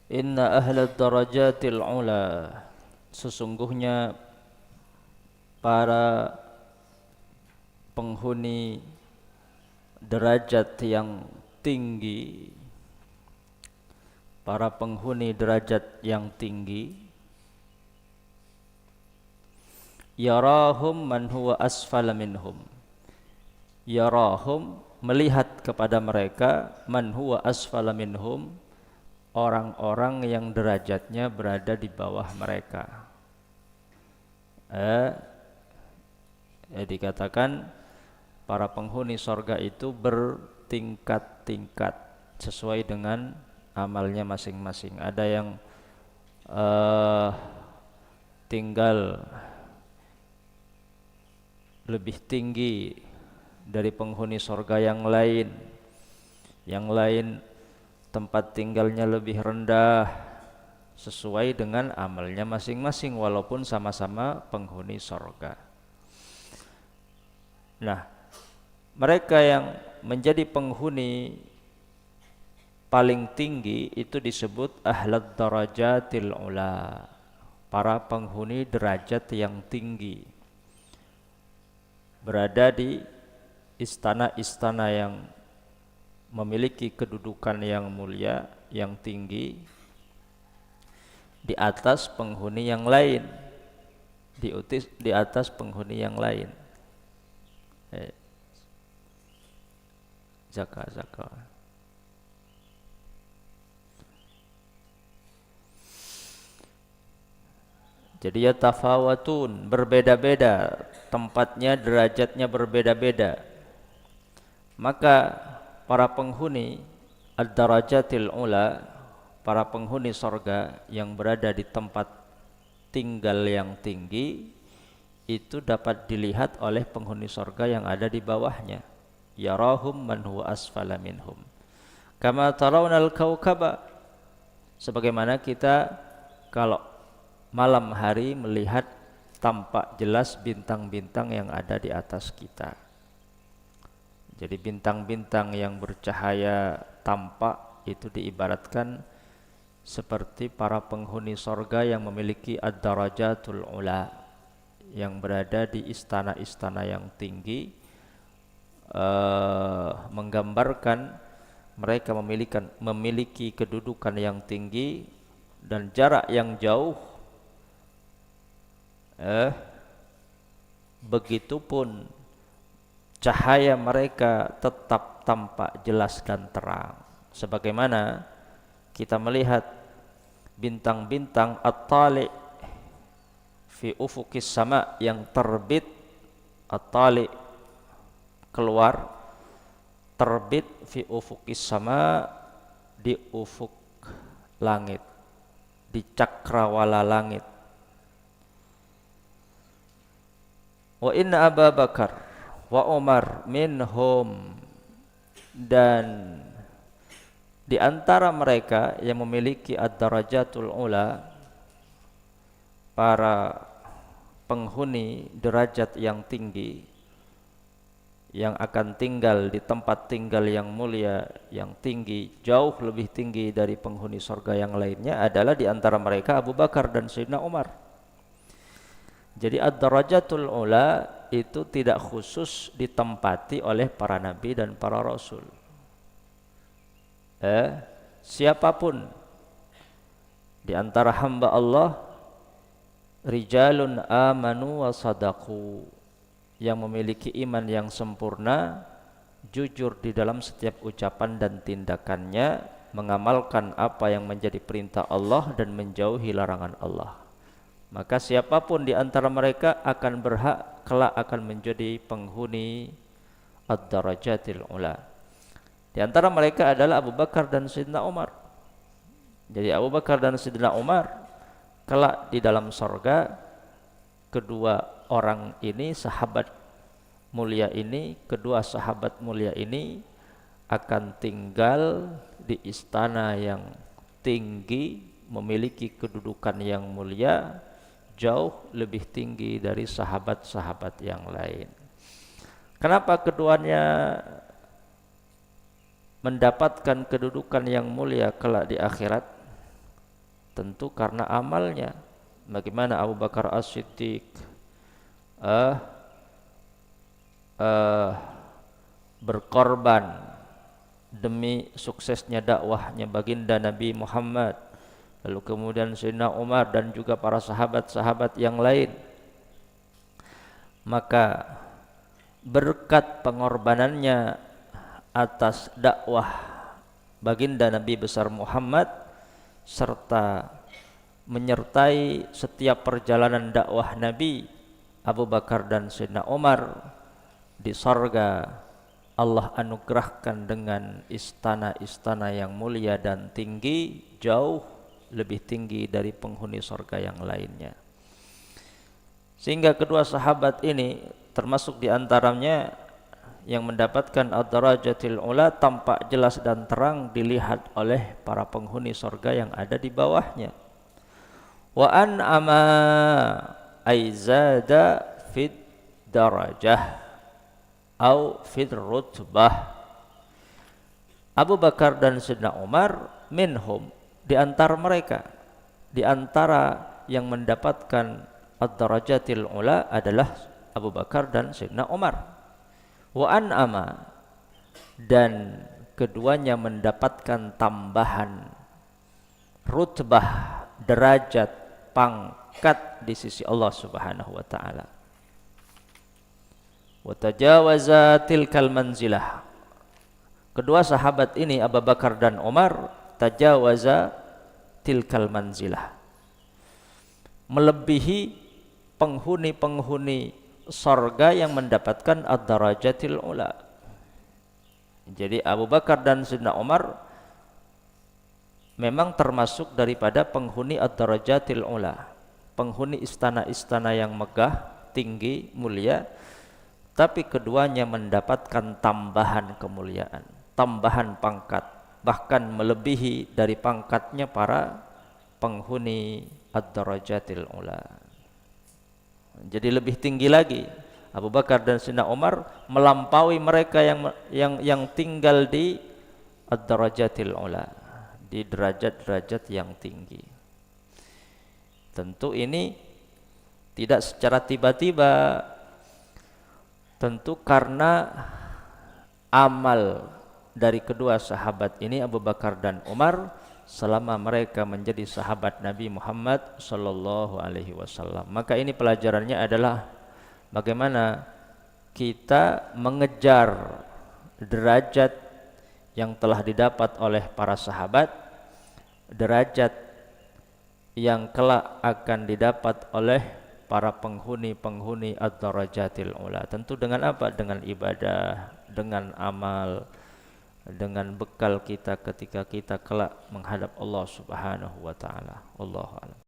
Inna ahla darajatil ula, sesungguhnya para penghuni derajat yang tinggi, para penghuni derajat yang tinggi, yarahum man huwa asfala minhum, yarahum melihat kepada mereka, man huwa asfala minhum, orang-orang yang derajatnya berada di bawah mereka. Dikatakan para penghuni sorga itu bertingkat-tingkat sesuai dengan amalnya masing-masing. Ada yang tinggal lebih tinggi dari penghuni sorga yang lain, tempat tinggalnya lebih rendah sesuai dengan amalnya masing-masing walaupun sama-sama penghuni sorga. Nah, mereka yang menjadi penghuni paling tinggi itu disebut ahlad darajatil ula, para penghuni derajat yang tinggi, berada di istana-istana yang memiliki kedudukan yang mulia, yang tinggi, di atas penghuni yang lain, di atas penghuni yang lain. Zaka. Jadi ya tafawatun, berbeda-beda tempatnya, derajatnya berbeda-beda. Maka para penghuni ad-darajatil ula, para penghuni sorga yang berada di tempat tinggal yang tinggi, itu dapat dilihat oleh penghuni sorga yang ada di bawahnya. Yarahum man huwa asfala minhum. Kama tarawnal kaukaba, sebagaimana kita kalau malam hari melihat tampak jelas bintang-bintang yang ada di atas kita. Jadi bintang-bintang yang bercahaya tampak itu diibaratkan seperti para penghuni sorga yang memiliki ad-darajatul ula, yang berada di istana-istana yang tinggi, menggambarkan mereka memiliki kedudukan yang tinggi dan jarak yang jauh. Begitupun cahaya mereka tetap tampak jelas dan terang, sebagaimana kita melihat bintang-bintang at-tali fi ufuqis sama, yang terbit, at-tali keluar, terbit fi ufuqis sama, di ufuk langit, di cakrawala langit. Wa inna Abu Bakar wa Umar minhum, dan di antara mereka yang memiliki ad-darajatul ula, para penghuni derajat yang tinggi, yang akan tinggal di tempat tinggal yang mulia, yang tinggi, jauh lebih tinggi dari penghuni surga yang lainnya, adalah di antara mereka Abu Bakar dan Sayyidina Umar. Jadi ad-darajatul ula itu tidak khusus ditempati oleh para nabi dan para rasul. Siapapun di antara hamba Allah, rijalun amanu wa sadaqu, yang memiliki iman yang sempurna, jujur di dalam setiap ucapan dan tindakannya, mengamalkan apa yang menjadi perintah Allah dan menjauhi larangan Allah. Maka siapapun di antara mereka akan berhak kelak akan menjadi penghuni ad-darajatil ula. Di antara mereka adalah Abu Bakar dan Sayyidina Umar. Jadi Abu Bakar dan Sayyidina Umar kelak di dalam surga, kedua orang ini, sahabat mulia ini, kedua sahabat mulia ini akan tinggal di istana yang tinggi, memiliki kedudukan yang mulia, jauh lebih tinggi dari sahabat-sahabat yang lain. Kenapa keduanya mendapatkan kedudukan yang mulia kelak di akhirat? Tentu karena amalnya. Bagaimana Abu Bakar As-Siddiq uh, uh, berkorban demi suksesnya dakwahnya baginda Nabi Muhammad. Lalu kemudian Sayyidina Umar dan juga para sahabat-sahabat yang lain. Maka berkat pengorbanannya atas dakwah baginda Nabi besar Muhammad serta menyertai setiap perjalanan dakwah Nabi, Abu Bakar dan Sayyidina Umar di sorga Allah anugerahkan dengan istana-istana yang mulia dan tinggi, jauh lebih tinggi dari penghuni sorga yang lainnya. Sehingga kedua sahabat ini termasuk di antaranya yang mendapatkan ad-darajatil ula tampak jelas dan terang dilihat oleh para penghuni sorga yang ada di bawahnya. Wa an'ama aizada fid darajah au fid rutbah. Abu Bakar dan Sayyidina Umar minhum, di antara mereka, di antara yang mendapatkan ad-darajatil ula adalah Abu Bakar dan Sayyidina Umar. Wa an'ama, dan keduanya mendapatkan tambahan rutbah, derajat, pangkat di sisi Allah Subhanahu wa taala. Wa tajawaza tilkal manzilah. Kedua sahabat ini Abu Bakar dan Umar tajawaza tilkal manzilah, melebihi penghuni-penghuni sorga yang mendapatkan ad-darajatil ula. Jadi Abu Bakar dan Sayyidina Umar memang termasuk daripada penghuni ad-darajatil ula, penghuni istana-istana yang megah, tinggi, mulia, tapi keduanya mendapatkan tambahan kemuliaan, tambahan pangkat, bahkan melebihi dari pangkatnya para penghuni ad-darajatil ula. Jadi lebih tinggi lagi. Abu Bakar dan Sayyidina Umar melampaui mereka yang tinggal di ad-darajatil ula, di derajat-derajat yang tinggi. Tentu ini tidak secara tiba-tiba. Tentu karena amal dari kedua sahabat ini, Abu Bakar dan Umar, selama mereka menjadi sahabat Nabi Muhammad sallallahu alaihi wasallam. Maka ini pelajarannya adalah bagaimana kita mengejar derajat yang telah didapat oleh para sahabat, derajat yang kelak akan didapat oleh para penghuni-penghuni ad-darajatil ula. Tentu dengan apa? Dengan ibadah, dengan amal, dengan bekal kita ketika kita kelak menghadap Allah Subhanahu wa taala. Wallahu a'lam.